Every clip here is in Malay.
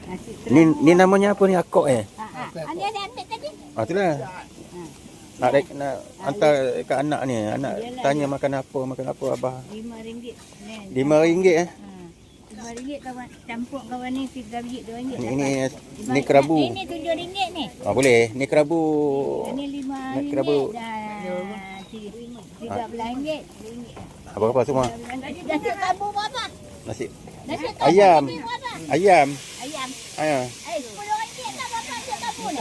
Nasi Ni namanya apa ni, akok eh? Ani ada ambil tadi. Itulah. Nak hantar kat anak ni. Anak tanya makan apa abah. RM5 ni. RM5 eh? RM5 kawan. Campur kawan ni RM3 RM2. Ni kerabu. Ini RM7 ni. Boleh. Ni kerabu. Ini RM5 kerabu. dah RM13. Apa semua? Nasi kerabu berapa? Nasi Nasi kerabu ayam. berapa? Ayam. Ayam. RM10 tak berapa nasi kerabu ni?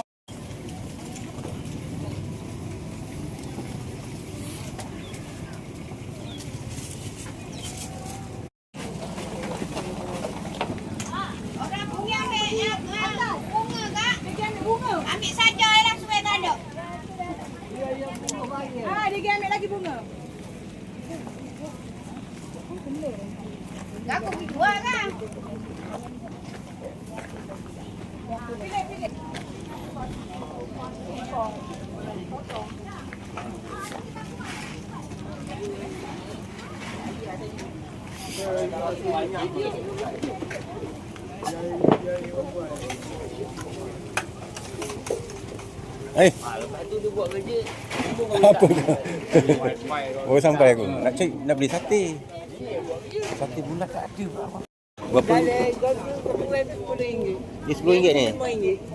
Orang punya ambil bunga kak? Dia ambil bunga. Ambil saja lah supaya tak ada. Dia ambil lagi bunga. Aku pergi jual kan? Pilih. Lepas tu dia buat kerja. Apa tu? Baru sampai aku. Nak beli sate. Sate bulat tak ada. Berapa? Ni RM10 ni?